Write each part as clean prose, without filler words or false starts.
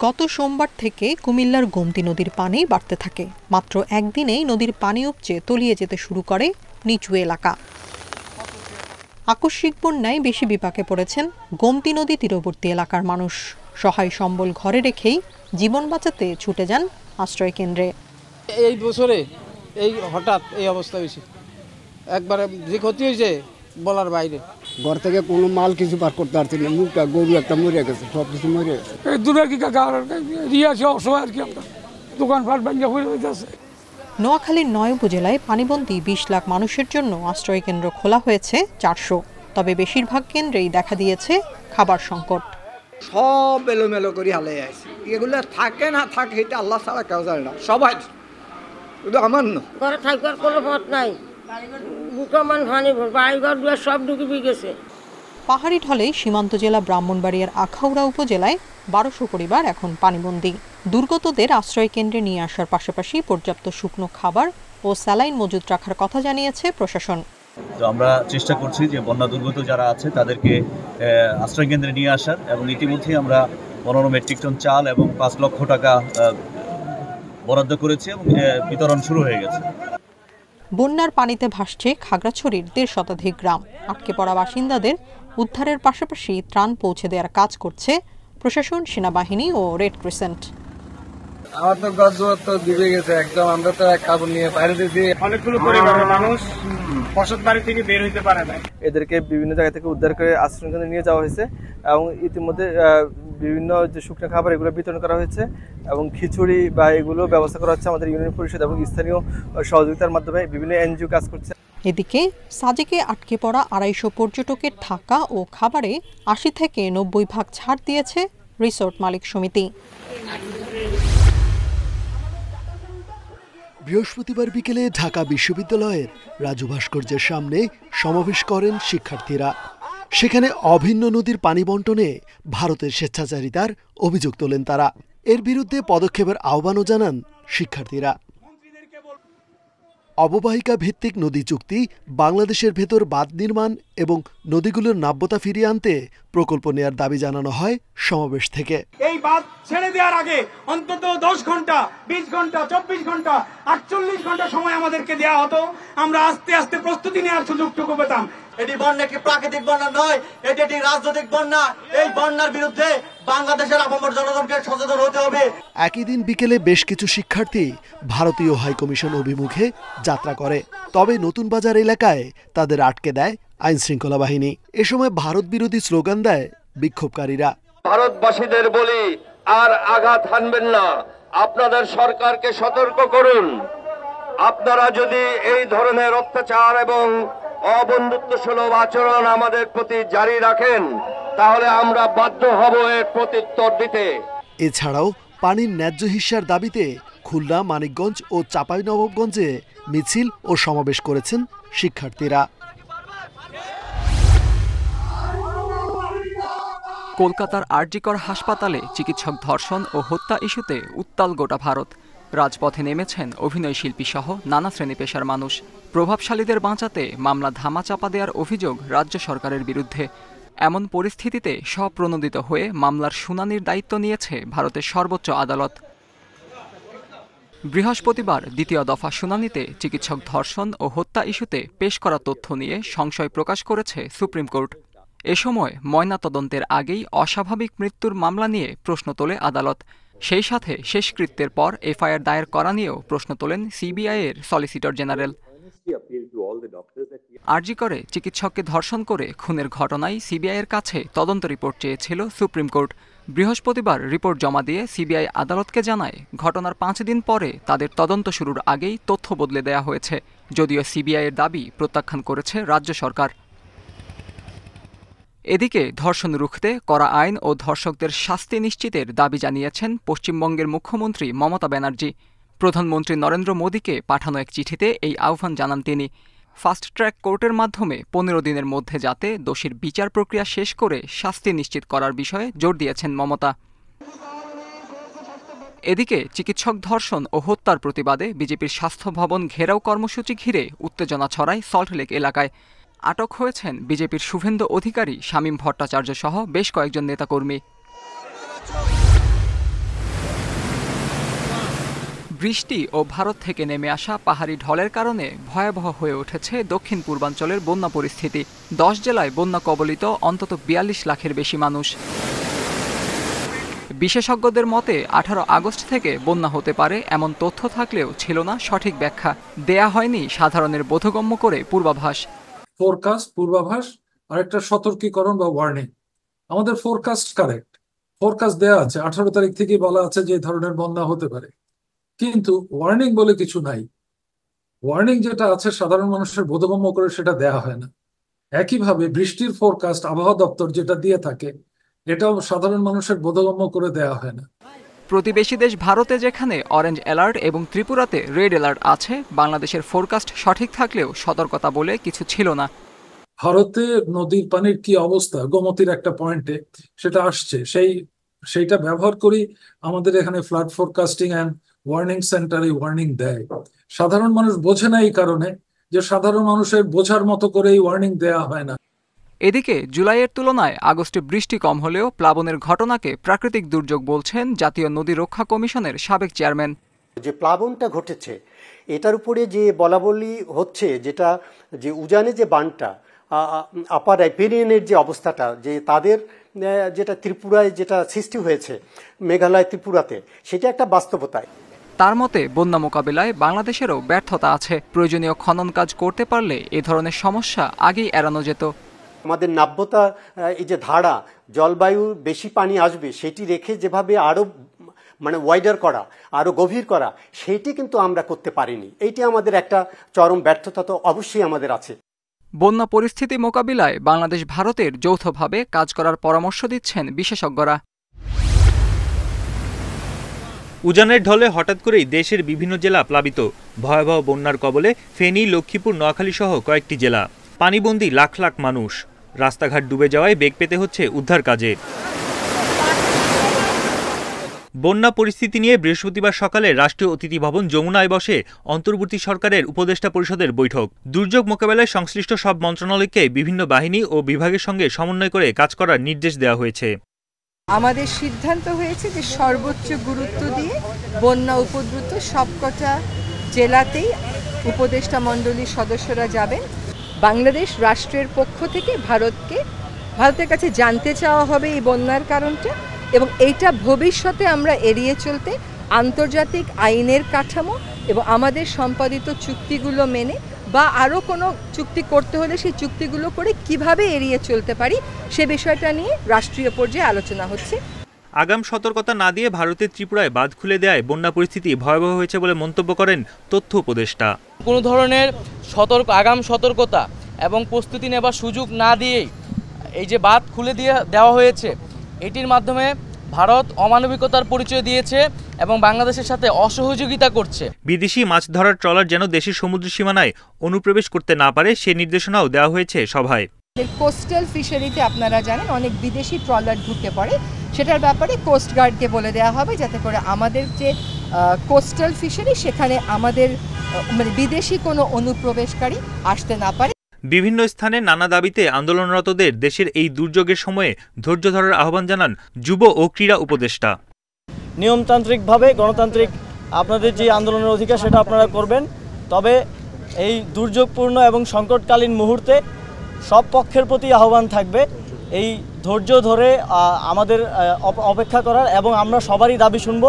গত সোমবার থেকে কুমিল্লার গোমতী নদীর পানি বাড়তে থাকে। মাত্র একদিনেই নদীর পানি উপচে তলিয়ে যেতে শুরু করে নিচু এলাকা। আকস্মিক বন্যায় বেশি বিপাকে পড়েছেন গোমতী নদী তীরবর্তী এলাকার মানুষ। সহায় সম্বল ঘরে রেখেই জীবন বাঁচাতে ছুটে যান আশ্রয় কেন্দ্রে। এই বছরে এই হঠাৎ এই অবস্থা হয়েছে, একবারে যে ক্ষতি হয়েছে বলার বাইরে। ঘর থেকে কোনো মাল কিছু বার করতে পারছি না, মুখটা গরু একটা মরে গেছে, সব কিছু মরে গেছে। নোয়াখালীর 9 উপজেলায় পানিবন্দী 20 লাখ মানুষের জন্য আশ্রয় কেন্দ্র খোলা হয়েছে 400। তবে বেশিরভাগ কেন্দ্রেই দেখা দিয়েছে খাবার সংকট। সব এলোমেলো করে হালে আছে, এগুলো থাকে না থাকে এটা আল্লাহ ছাড়া কেউ জানে না। সবাই শুধু আমার না, ঘরে থাকবার কোনো পথ নাই, বুকমান পানি বাড়িঘর দুয়ার সব ডুবে গেছে। পাহাড়ি ঢলে সীমান্ত জেলা ব্রাহ্মণবাড়িয়ার আখাউড়া উপজেলায় 1200 পরিবার এখন পানিবন্দী। দুর্গতদের আশ্রয় কেন্দ্রে নিয়ে আসার পাশাপাশি পর্যাপ্ত শুকনো খাবার ও স্যালাইন মজুত রাখার কথা জানিয়েছে প্রশাসন। তো আমরা চেষ্টা করছি যে বন্যা দুর্গত যারা আছে তাদেরকে আশ্রয় কেন্দ্রে নিয়ে আসার, এবং ইতিমধ্যেই আমরা 15 মেট্রিক টন চাল এবং 5 লক্ষ টাকা বরাদ্দ করেছি এবং বিতরণ শুরু হয়ে গেছে। বন্যার পানিতে ভাসছে খাগড়াছড়ির 1.5 শতাধিক গ্রাম। আটকে পড়া বাসিন্দাদের উদ্ধারের পাশাপাশি ত্রাণ পৌঁছে দেওয়ার কাজ করছে প্রশাসন, সেনাবাহিনী ও রেড ক্রিসেন্ট। আমার তো গজ তো ডুবে গেছে একদম, আমরা তো এক কাপড় নিয়ে বাইরে দিয়েছি। অনেকগুলো পরিবারের মানুষ বসত বাড়ি থেকে বের হইতে পারে না। এদেরকে বিভিন্ন জায়গা থেকে উদ্ধার করে আশ্রয় কেন্দ্রে নিয়ে যাওয়া হয়েছে এবং ইতিমধ্যে বিভিন্ন যে শুকনো খাবার এগুলো বিতরণ করা হয়েছে এবং খিচুড়ি বা এগুলো ব্যবস্থা করা হচ্ছে আমাদের ইউনিয়ন পরিষদ এবং স্থানীয় সহযোগিতার মাধ্যমে। বিভিন্ন এনজিও কাজ করছে। এদিকে সাজেকে আটকে পড়া 250 পর্যটকের থাকা ও খাবারে 80 থেকে 90 ভাগ ছাড় দিয়েছে রিসোর্ট মালিক সমিতি। বৃহস্পতিবার বিকেলে ঢাকা বিশ্ববিদ্যালয়ের রাজু ভাস্কর্যের সামনে সমাবেশ করেন শিক্ষার্থীরা। সেখানে অভিন্ন নদীর পানি বন্টনে ভারতের স্বেচ্ছাচারিতার অভিযোগ তোলেন তারা। এর বিরুদ্ধে পদক্ষেপের আহ্বানও জানান শিক্ষার্থীরা। অববাহিকা ভিত্তিক নদী চুক্তি, বাংলাদেশের ভেতর বাঁধ নির্মাণ এবং নদীগুলোর নাব্যতা ফিরিয়ে আনতে প্রকল্প নেয়ার দাবি জানানো হয় সমাবেশ থেকে। এই বাঁধ ছেড়ে দেওয়ার আগে অন্তত 10 ঘন্টা, 20 ঘন্টা, 24 ঘন্টা, 48 ঘন্টা সময় আমাদেরকে দেওয়া হতো, আমরা আস্তে আস্তে প্রস্তুতি নেওয়ার সুযোগটুকু পেতাম। এটি বন্যা একটি প্রাকৃতিক বন্যা নয়, এটি একটি রাজনৈতিক বন্যা। এই বন্যার বিরুদ্ধে বাংলাদেশের আপামর জনগণকে সচেতন হতে হবে। একই দিন বিকেলে বেশ কিছু শিক্ষার্থী ভারতীয় হাইকমিশন অভিমুখে যাত্রা করে। তবে নতুন বাজার এলাকায় তাদের আটকে দেয় আইন শৃঙ্খলা বাহিনী। এ সময় ভারত বিরোধী স্লোগান দেয় বিক্ষোভকারীরা। ভারতবাসীদের বলি, আর আঘাত হানবেন না, আপনাদের সরকারকে সতর্ক করুন। আপনারা যদি এই ধরনের অত্যাচার এবং অবন্ধুত্বসুলভ আচরণ আমাদের প্রতি জারি রাখেন তাহলে আমরা বাধ্য হব এর প্রত্যুত্তর দিতে। এছাড়াও পানির ন্যায্য হিস্যার দাবিতে খুলনা, মানিকগঞ্জ ও চাঁপাইনবাবগঞ্জে মিছিল ও সমাবেশ করেছেন শিক্ষার্থীরা। কলকাতার আরজিকর হাসপাতালে চিকিৎসক ধর্ষণ ও হত্যা ইস্যুতে উত্তাল গোটা ভারত। রাজপথে নেমেছেন অভিনয় শিল্পী সহ নানা শ্রেণী পেশার মানুষ। প্রভাবশালীদের বাঁচাতে মামলা ধামাচাপা দেওয়ার অভিযোগ রাজ্য সরকারের বিরুদ্ধে। এমন পরিস্থিতিতে স্বপ্রণোদিত হয়ে মামলার শুনানির দায়িত্ব নিয়েছে ভারতের সর্বোচ্চ আদালত। বৃহস্পতিবার দ্বিতীয় দফা শুনানিতে চিকিৎসক ধর্ষণ ও হত্যা ইস্যুতে পেশ করা তথ্য নিয়ে সংশয় প্রকাশ করেছে সুপ্রিম কোর্ট। এ সময় ময়নাতদন্তের আগেই অস্বাভাবিক মৃত্যুর মামলা নিয়ে প্রশ্ন তোলে আদালত। সেই সাথে শেষকৃত্যের পর এফআইআর দায়ের করা নিয়েও প্রশ্ন তোলেন সিবিআইয়ের সলিসিটর জেনারেল। আরজি করে চিকিৎসককে ধর্ষণ করে খুনের ঘটনায় সিবিআইয়ের কাছে তদন্ত রিপোর্ট চেয়েছিল সুপ্রিম কোর্ট। বৃহস্পতিবার রিপোর্ট জমা দিয়ে সিবিআই আদালতকে জানায় ঘটনার 5 দিন পরে তাদের তদন্ত শুরুর আগেই তথ্য বদলে দেয়া হয়েছে, যদিও সিবিআইয়ের দাবি প্রত্যাখ্যান করেছে রাজ্য সরকার। এদিকে ধর্ষণ রুখতে কড়া আইন ও ধর্ষকদের শাস্তি নিশ্চিতের দাবি জানিয়েছেন পশ্চিমবঙ্গের মুখ্যমন্ত্রী মমতা ব্যানার্জি। প্রধানমন্ত্রী নরেন্দ্র মোদীকে পাঠানো এক চিঠিতে এই আহ্বান জানান তিনি। ফাস্ট ট্র্যাক কোর্টের মাধ্যমে 15 দিনের মধ্যে যাতে দোষীর বিচার প্রক্রিয়া শেষ করে শাস্তি নিশ্চিত করার বিষয়ে জোর দিয়েছেন মমতা। এদিকে চিকিৎসক ধর্ষণ ও হত্যার প্রতিবাদে বিজেপির স্বাস্থ্য ভবন ঘেরাও কর্মসূচি ঘিরে উত্তেজনা ছড়ায় সল্টলেক এলাকায়। আটক হয়েছেন বিজেপির শুভেন্দু অধিকারী, শামীম ভট্টাচার্য সহ বেশ কয়েকজন নেতাকর্মী। বৃষ্টি ও ভারত থেকে নেমে আসা পাহাড়ি ঢলের কারণে ভয়াবহ হয়ে উঠেছে দক্ষিণ পূর্বাঞ্চলের বন্যা পরিস্থিতি। 10 জেলায় বন্যা কবলিত অন্তত 42 লাখের বেশি মানুষ। বিশেষজ্ঞদের মতে 18 আগস্ট থেকে বন্যা হতে পারে এমন তথ্য থাকলেও ছিল না সঠিক ব্যাখ্যা, দেয়া হয়নি সাধারণের বোধগম্য করে পূর্বাভাস। পূর্বাভাস আর একটা সতর্কীকরণ বা ওয়ার্নিং। আমাদের ফোরকাস্ট কারেক্ট, ফোরকাস্ট দেয়া আছে, 18 তারিখ থেকে বলা আছে যে এই ধরনের বন্যা হতে পারে, কিন্তু ওয়ার্নিং বলে কিছু নাই। ওয়ার্নিং যেটা আছে সাধারণ মানুষের বোধগম্য করে সেটা দেয়া হয় না। একইভাবে বৃষ্টির ফোরকাস্ট আবহাওয়া দপ্তর যেটা দিয়ে থাকে এটাও সাধারণ মানুষের বোধগম্য করে দেয়া হয় না। প্রতিবেশী দেশ ভারতে যেখানে অরেঞ্জ অ্যালার্ট এবং ত্রিপুরাতে রেড অ্যালার্ট আছে, বাংলাদেশের ফোরকাস্ট সঠিক থাকলেও সতর্কতা বলে কিছু ছিল না। ভারতে নদীর পানির কি অবস্থা গোমতীর একটা পয়েন্টে সেটা আসছে, সেইটা ব্যবহার করি আমাদের এখানে ফ্লাড ফোরকাস্টিং অ্যান্ড ওয়ার্নিং সেন্টারে ওয়ার্নিং দেয়। সাধারণ মানুষ বোঝে না এই কারণে যে সাধারণ মানুষের বোঝার মতো করে এই ওয়ার্নিং দেয়া হয় না। এদিকে জুলাইয়ের তুলনায় আগস্টে বৃষ্টি কম হলেও প্লাবনের ঘটনাকে প্রাকৃতিক দুর্যোগ বলছেন জাতীয় নদী রক্ষা কমিশনের সাবেক চেয়ারম্যান। যে প্লাবনটা ঘটেছে এটার উপরে যে বলাবলি হচ্ছে, যেটা যে উজানে যে বানটা আপার রাইপেরিয়ানের যে অবস্থাটা, যে তাদের যেটা ত্রিপুরায় যেটা সৃষ্টি হয়েছে মেঘালয় ত্রিপুরাতে, সেটা একটা বাস্তবতায়। তার মতে বন্যা মোকাবিলায় বাংলাদেশেরও ব্যর্থতা আছে। প্রয়োজনীয় খনন কাজ করতে পারলে এ ধরনের সমস্যা আগেই এড়ানো যেত। আমাদের নাব্যতা, এই যে ধারা, জলবায়ু বেশি পানি আসবে সেটি রেখে যেভাবে আরো ওয়াইডার করা, আরো গভীর করা, সেটি কিন্তু আমরা করতে পারিনি। এইটি আমাদের একটা চরম ব্যর্থতা তো অবশ্যই আমাদের আছে। বন্যা পরিস্থিতি মোকাবিলায় বাংলাদেশ ভারতের যৌথভাবে কাজ করার পরামর্শ দিচ্ছেন বিশেষজ্ঞরা। উজানের ঢলে হঠাৎ করেই দেশের বিভিন্ন জেলা প্লাবিত। ভয়াবহ বন্যার কবলে ফেনী, লক্ষ্মীপুর, নোয়াখালী সহ কয়েকটি জেলা। পানিবন্দী লাখ লাখ মানুষ। রাস্তাঘাট ডুবে যাওয়ায় বেগ পেতে হচ্ছে উদ্ধার কাজে। বন্যা পরিস্থিতি নিয়ে বৃহস্পতিবার সকালে রাষ্ট্রীয় অতিথি ভবন যমুনায় বসে অন্তর্বর্তী সরকারের উপদেষ্টা পরিষদের বৈঠক। দুর্যোগ মোকাবেলায় সংশ্লিষ্ট সব মন্ত্রণালয়কে বিভিন্ন বাহিনী ও বিভাগের সঙ্গে সমন্বয় করে কাজ করার নির্দেশ দেওয়া হয়েছে। আমাদের সিদ্ধান্ত হয়েছে যে সর্বোচ্চ গুরুত্ব দিয়ে বন্যা উপদ্রুত সবকটা জেলাতেই উপদেষ্টা মণ্ডলীর সদস্যরা যাবেন। বাংলাদেশ রাষ্ট্রের পক্ষ থেকে ভারতের কাছে জানতে চাওয়া হবে এই বন্যার কারণটা, এবং এইটা ভবিষ্যতে আমরা এড়িয়ে চলতে আন্তর্জাতিক আইনের কাঠামো এবং আমাদের সম্পাদিত চুক্তিগুলো মেনে বা আরও কোনো চুক্তি করতে হলে সেই চুক্তিগুলো করে কিভাবে এড়িয়ে চলতে পারি সে বিষয়টা নিয়ে রাষ্ট্রীয় পর্যায়ে আলোচনা হচ্ছে। আগাম সতর্কতা না দিয়ে ভারতের ত্রিপুরায় বাঁধ খুলে দেওয়ায় বন্যা পরিস্থিতি ভয়াবহ হয়েছে বলে মন্তব্য করেন তথ্য উপদেষ্টা। কোনো ধরনের আগাম সতর্কতা এবং প্রস্তুতি নেবার সুযোগ না দিয়েই এই যে বাঁধ খুলে দেওয়া হয়েছে, এটির মাধ্যমে ভারত অমানবিকতার পরিচয় দিয়েছে এবং বাংলাদেশের সাথে অসহযোগিতা করছে। বিদেশি মাছ ধরার ট্রলার যেন দেশের সমুদ্র সীমানায় অনুপ্রবেশ করতে না পারে সে নির্দেশনাও দেওয়া হয়েছে সভায়। কোস্টাল ফিশারিতে আপনারা জানেন অনেক বিদেশি ট্রলার ঢুকে পড়ে, সেটার ব্যাপারে কোস্টগার্ডকে বলে দেওয়া হবে যাতে করে আমাদের যে কোস্টাল ফিশারি সেখানে আমাদের বিদেশি কোনো অনুপ্রবেশকারী আসতে না পারে। বিভিন্ন স্থানে নানা দাবিতে আন্দোলনরতদের দেশের এই দুর্যোগের সময়ে ধৈর্য ধরার আহ্বান জানান যুব ও ক্রীড়া উপদেষ্টা। নিয়মতান্ত্রিকভাবে গণতান্ত্রিক আপনাদের যে আন্দোলনের অধিকার সেটা আপনারা করবেন, তবে এই দুর্যোগপূর্ণ এবং সংকটকালীন মুহূর্তে সব পক্ষের প্রতি আহ্বান থাকবে এই ধৈর্য ধরে আমাদের অপেক্ষা করার, এবং আমরা সবারই দাবি শুনব।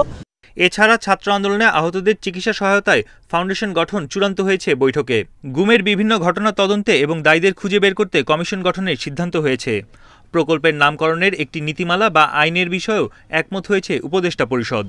এছাড়া ছাত্র আন্দোলনে আহতদের চিকিৎসা সহায়তায় ফাউন্ডেশন গঠন চূড়ান্ত হয়েছে বৈঠকে। গুমের বিভিন্ন ঘটনা তদন্তে এবং দায়ীদের খুঁজে বের করতে কমিশন গঠনের সিদ্ধান্ত হয়েছে। প্রকল্পের নামকরণের একটি নীতিমালা বা আইনের বিষয়েও একমত হয়েছে উপদেষ্টা পরিষদ।